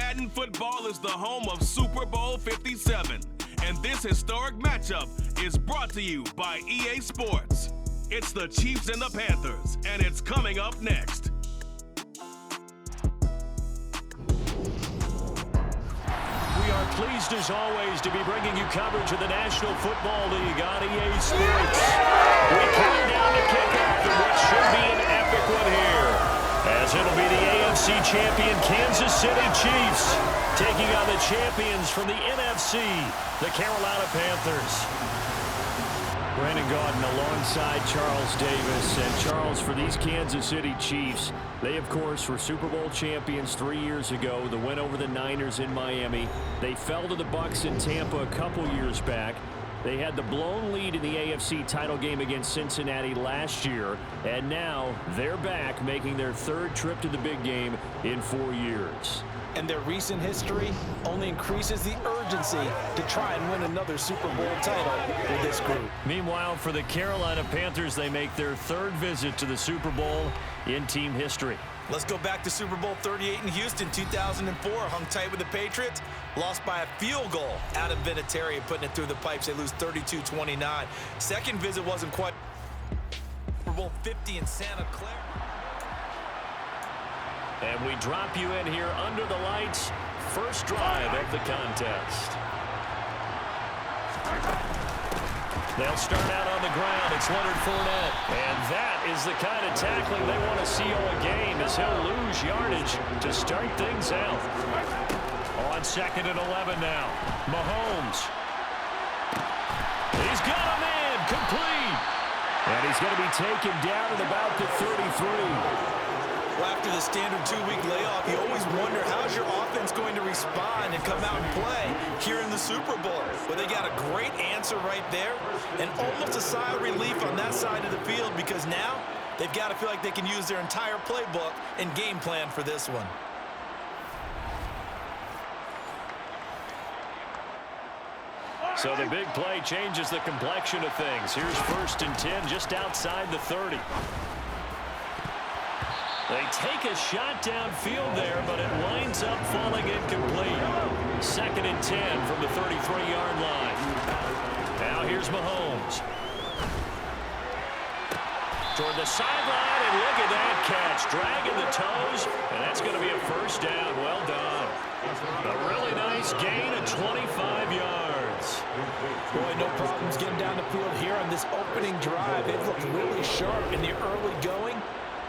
Madden football is the home of Super Bowl 57. And this historic matchup is brought to you by EA Sports. It's the Chiefs and the Panthers, and it's coming up next. We are pleased, as always, to be bringing you coverage of the National Football League on EA Sports. We count down to kickoff in what should be an epic one here, as it'll be the AFC champion Kansas City Chiefs taking on the champions from the NFC, the Carolina Panthers. Brandon Gaudin alongside Charles Davis. And Charles, for these Kansas City Chiefs, they, of course, were Super Bowl champions 3 years ago. The win over the Niners in Miami. They fell to the Bucs in Tampa a couple years back. They had the blown lead in the AFC title game against Cincinnati last year. And now they're back, making their third trip to the big game in 4 years. And their recent history only increases the urgency to try and win another Super Bowl title with this group. Meanwhile, for the Carolina Panthers, they make their third visit to the Super Bowl in team history. Let's go back to Super Bowl 38 in Houston, 2004. Hung tight with the Patriots. Lost by a field goal. Adam Vinatieri putting it through the pipes. They lose 32-29. Second visit wasn't quite. Super Bowl 50 in Santa Clara. And we drop you in here under the lights. First drive of the contest. They'll start out on the ground. It's Leonard Fournette. And that is the kind of tackling they want to see all game, as he'll lose yardage to start things out. On 2nd and 11 now. Mahomes. He's got him in. Complete. And he's going to be taken down at about the 33. Well, after the standard 2-week layoff, you always wonder how's your offense going to respond and come out and play here in the Super Bowl. Well, they got a great answer right there and almost a sigh of relief on that side of the field, because now they've got to feel like they can use their entire playbook and game plan for this one. So the big play changes the complexion of things. Here's 1st and 10 just outside the 30. They take a shot downfield there, but it winds up falling incomplete. 2nd and 10 from the 33-yard line. Now here's Mahomes. Toward the sideline, and look at that catch. Dragging the toes, and that's going to be a first down. Well done. A really nice gain of 25 yards. Boy, no problems getting down the field here on this opening drive. They've looked really sharp in the early going,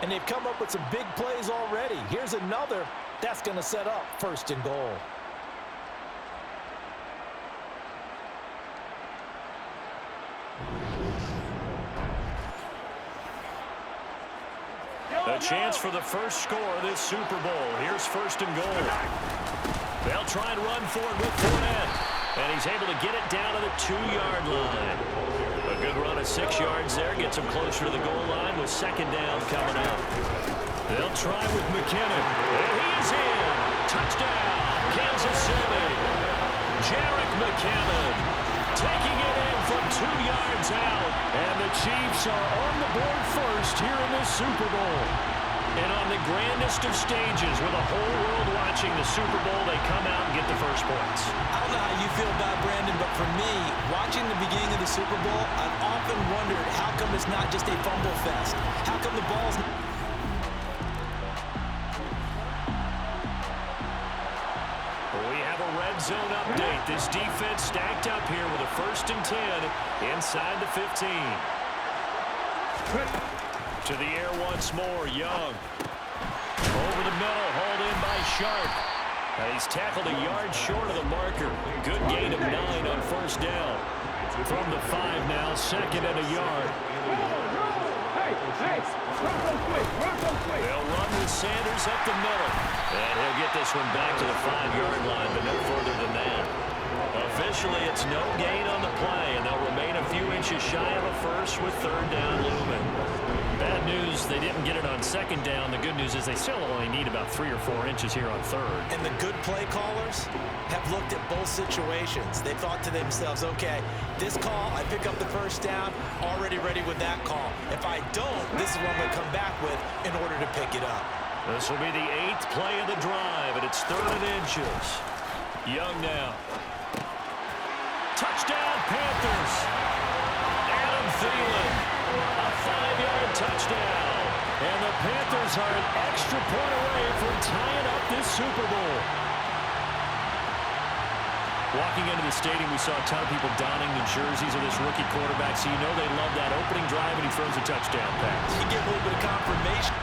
and they've come up with some big plays already. Here's another that's going to set up 1st and goal. A chance for the first score of this Super Bowl. Here's 1st and goal. They'll try and run for it with Fournette. And he's able to get it down to the 2-yard line. A good run of 6 yards there. Gets him closer to the goal line with 2nd down coming up. They'll try with McKinnon. And he is in. Touchdown, Kansas City. Jerick McKinnon taking it in from 2 yards out. And the Chiefs are on the board first here in this Super Bowl. And on the grandest of stages, with the whole world watching the Super Bowl, they come out and get the first points. I don't know how you feel about it, Brandon, but for me, watching the beginning of the Super Bowl, I've often wondered how come it's not just a fumble fest? How come the ball's... We have a red zone update. This defense stacked up here with a 1st and 10 inside the 15. To the air once more, Young. Over the middle, hauled in by Sharp. And he's tackled a yard short of the marker. Good gain of 9 on 1st down. From the 5 now, 2nd and a yard. They'll run with Sanders up the middle. And he'll get this one back to the 5-yard line, but no further than that. Officially, it's no gain on the play, and they'll remain a few inches shy of a first with 3rd down looming. Bad news, they didn't get it on 2nd down. The good news is they still only need about 3 or 4 inches here on 3rd. And the good play callers have looked at both situations. They thought to themselves, okay, this call, I pick up the 1st down, already ready with that call. If I don't, this is what I'm going to come back with in order to pick it up. This will be the 8th play of the drive, and it's 3rd and inches. Young now. Touchdown, Panthers. Adam Thielen, a 5-yard touchdown. And the Panthers are an extra point away from tying up this Super Bowl. Walking into the stadium, we saw a ton of people donning the jerseys of this rookie quarterback, so you know they love that opening drive, and he throws a touchdown pass. You get a little bit of confirmation.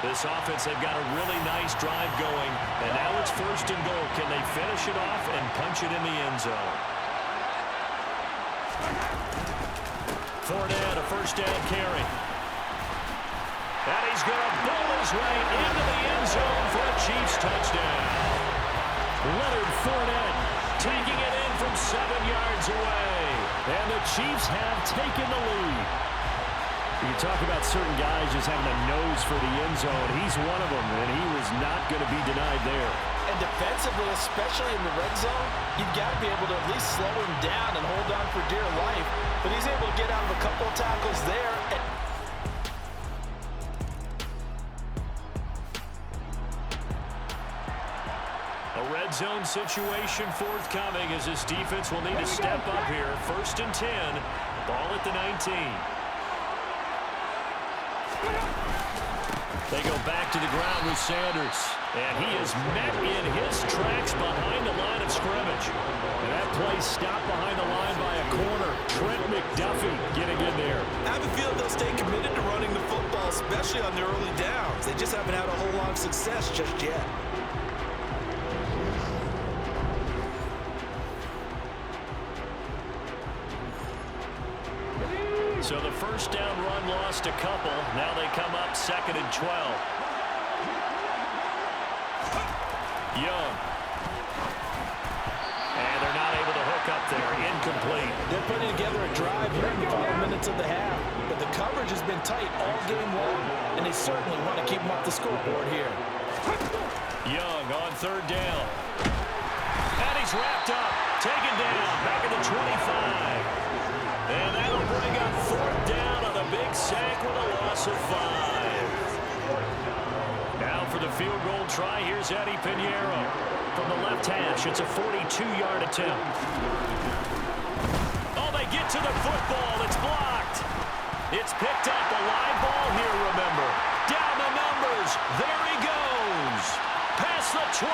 This offense, they've got a really nice drive going, and now it's 1st and goal. Can they finish it off and punch it in the end zone? Fournette, a 1st down carry. And he's going to bowl his way into the end zone for a Chiefs touchdown. Leonard Fournette taking it in from 7 yards away. And the Chiefs have taken the lead. You talk about certain guys just having a nose for the end zone. He's one of them, and he was not going to be denied there. And defensively, especially in the red zone, you've got to be able to at least slow him down and hold on for dear life. But he's able to get out of a couple of tackles there. A red zone situation forthcoming as this defense will need to step up here. 1st and 10, ball at the 19. They go back to the ground with Sanders. And he is met in his tracks behind the line of scrimmage. And that play stopped behind the line by a corner. Trent McDuffie getting in there. I have a feeling they'll stay committed to running the football, especially on the early downs. They just haven't had a whole lot of success just yet. So the 1st down run lost a couple. Now they come up 2nd and 12. Young. And they're not able to hook up there. Incomplete. They're putting together a drive here in the final minutes of the half. But the coverage has been tight all game long, and they certainly want to keep them off the scoreboard here. Young on 3rd down. And he's wrapped up. Taken down. Back at the 25. And that'll bring up 4th down on the big sack with a loss of 5. Now for the field goal try, here's Eddie Pinheiro. From the left hash, it's a 42-yard attempt. Oh, they get to the football. It's blocked. It's picked up. A live ball here, remember. Down the numbers. There he goes. Past the 20.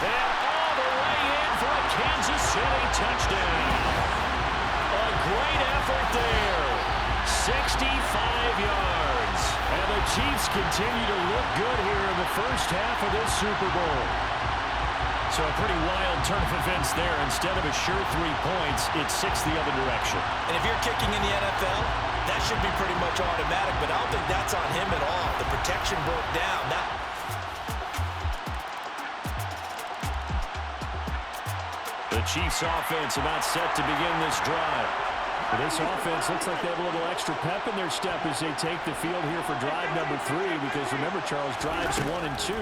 And all the way in for a Kansas City touchdown. A great effort there. 65 yards. And the Chiefs continue to look good here in the 1st half of this Super Bowl. So a pretty wild turn of events there. Instead of a sure 3 points, it's 6 the other direction. And if you're kicking in the NFL, that should be pretty much automatic, but I don't think that's on him at all. The protection broke down. The Chiefs offense about set to begin this drive. This offense looks like they have a little extra pep in their step as they take the field here for drive number 3, because remember, Charles, drives 1 and 2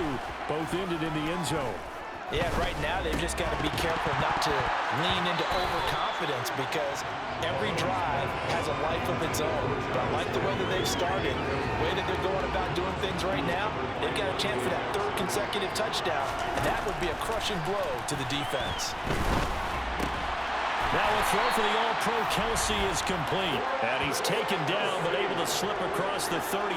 both ended in the end zone. Yeah, right now they've just got to be careful not to lean into overconfidence, because every drive has a life of its own. But I like the way that they've started, the way that they're going about doing things right now. They've got a chance for that 3rd consecutive touchdown, and that would be a crushing blow to the defense. Now a throw for the All-Pro Kelsey is complete. And he's taken down but able to slip across the 35.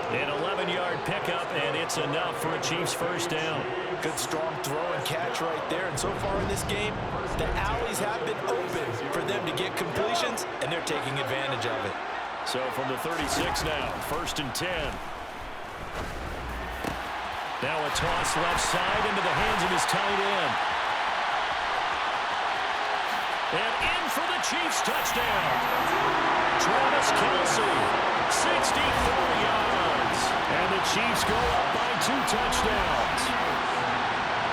An 11-yard pickup, and it's enough for a Chiefs 1st down. Good strong throw and catch right there. And so far in this game, the alleys have been open for them to get completions, and they're taking advantage of it. So from the 36 now, 1st and 10. Now a toss left side into the hands of his tight end. And in for the Chiefs touchdown. Travis Kelce, 64 yards. And the Chiefs go up by 2 touchdowns.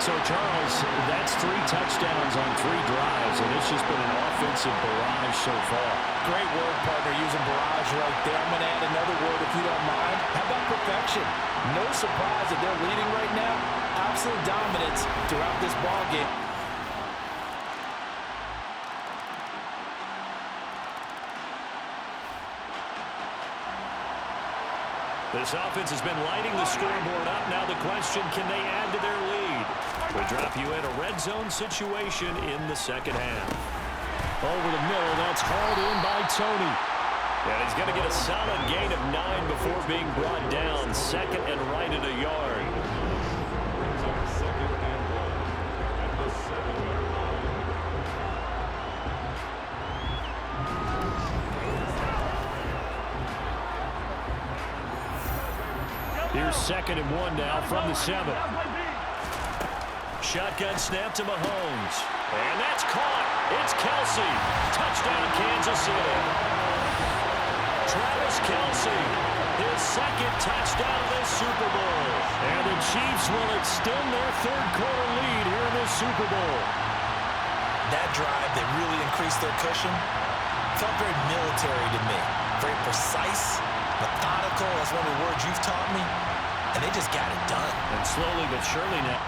So, Charles, that's 3 touchdowns on 3 drives, and it's just been an offensive barrage so far. Great word, partner, using barrage right there. I'm going to add another word if you don't mind. How about perfection? No surprise that they're leading right now. Absolute dominance throughout this ball game. This offense has been lighting the scoreboard up. Now the question, can they add to their lead? We drop you in a red zone situation in the second half. Over the middle, that's hauled in by Tony. And he's going to get a solid gain of 9 before being brought down. Second and right at a yard. Here's 2nd and 1 now from the 7. Shotgun snap to Mahomes. And that's caught. It's Kelsey. Touchdown, Kansas City. Travis Kelsey, his 2nd touchdown of this Super Bowl. And the Chiefs will extend their 3rd quarter lead here in this Super Bowl. That drive, they really increased their cushion. Felt very military to me. Very precise, methodical. That's one of the words you've taught me. And they just got it done. And slowly but surely now.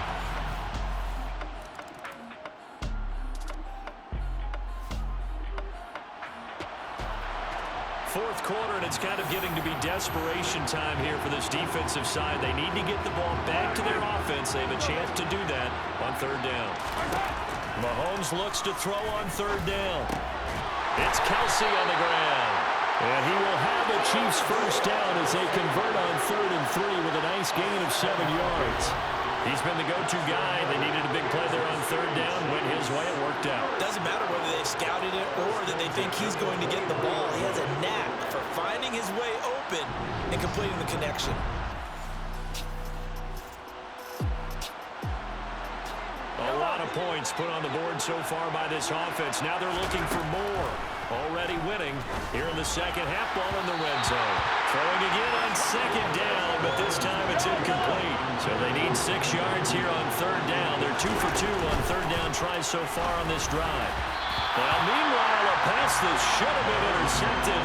Fourth quarter, and it's kind of getting to be desperation time here for this defensive side. They need to get the ball back to their offense. They have a chance to do that on 3rd down. Mahomes looks to throw on 3rd down. It's Kelsey on the ground. And he will have the Chiefs first down as they convert on 3rd and 3 with a nice gain of 7 yards. He's been the go-to guy. They needed a big play there on 3rd down. Went his way. It worked out. Doesn't matter whether they've scouted it or that they think he's going to get the ball. He has a knack for finding his way open and completing the connection. A lot of points put on the board so far by this offense. Now they're looking for more. Already winning here in the second half. Ball in the red zone. Throwing again on 2nd down, but this time it's incomplete. So they need 6 yards here on 3rd down. They're 2 for 2 on 3rd down tries so far on this drive. Well, meanwhile, a pass that should have been intercepted,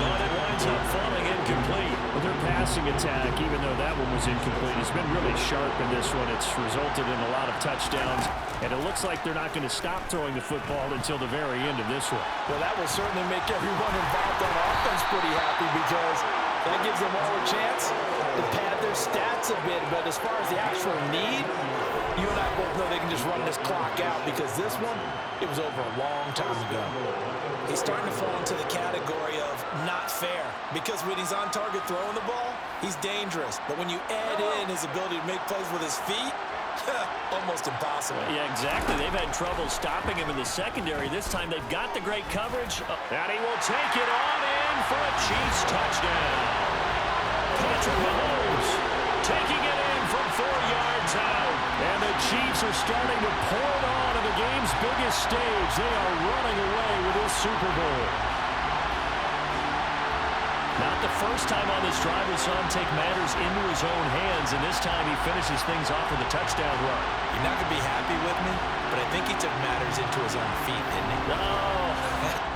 but it winds up falling incomplete. Well, their passing attack, even though that one was incomplete, has been really sharp in this one. It's resulted in a lot of touchdowns, and it looks like they're not going to stop throwing the football until the very end of this one. Well, that will certainly make everyone involved on offense pretty happy because that gives them all a chance to pad their stats a bit. But as far as the actual need, you and I both know they can just run this clock out because this one, it was over a long time ago. He's starting to fall into the category of not fair because when he's on target throwing the ball, he's dangerous. But when you add in his ability to make plays with his feet, almost impossible. Yeah, exactly. They've had trouble stopping him in the secondary. This time they've got the great coverage. And he will take it on in for a Chiefs touchdown. Patrick Mahomes taking it in from 4 yards out. And the Chiefs are starting to pour it on in the game's biggest stage. They are running away with this Super Bowl. Not the first time on this drive we saw him take matters into his own hands, and this time he finishes things off with a touchdown run. You're not going to be happy with me, but I think he took matters into his own feet, didn't he? Oh.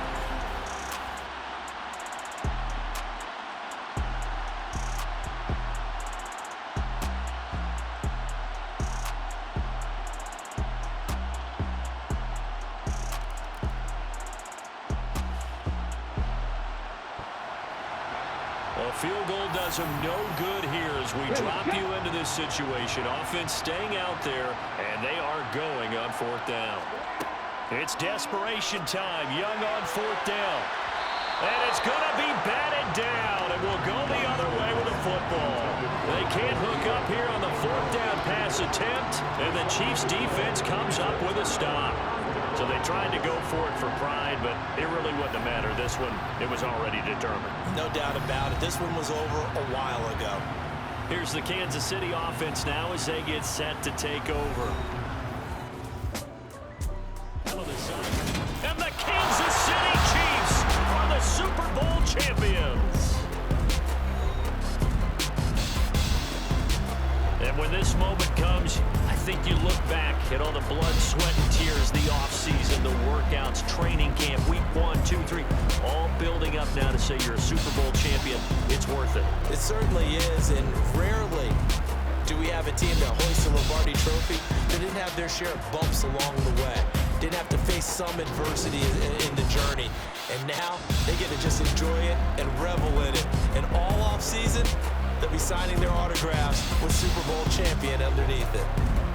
Field goal does him no good here as we drop you into this situation. Offense staying out there, and they are going on 4th down. It's desperation time. Young on 4th down. And it's going to be batted down, and we'll go the other way with the football. They can't hook up here on the 4th down pass attempt, and the Chiefs defense comes up with a stop. So they tried to go for it for pride, but it really wouldn't matter. This one, it was already determined. No doubt about it. This one was over a while ago. Here's the Kansas City offense now as they get set to take over. And the Kansas City Chiefs are the Super Bowl champions. And when this moment comes, I think you look back at all the blood, sweat, and tears, the offseason, the workouts, training camp, week 1, 2, 3, all building up now to say you're a Super Bowl champion. It's worth it. It certainly is, and rarely do we have a team that hoists the Lombardi Trophy that didn't have their share of bumps along the way, didn't have to face some adversity in the journey, and now they get to just enjoy it and revel in it. And all offseason, They'll be signing their autographs with Super Bowl champion underneath it.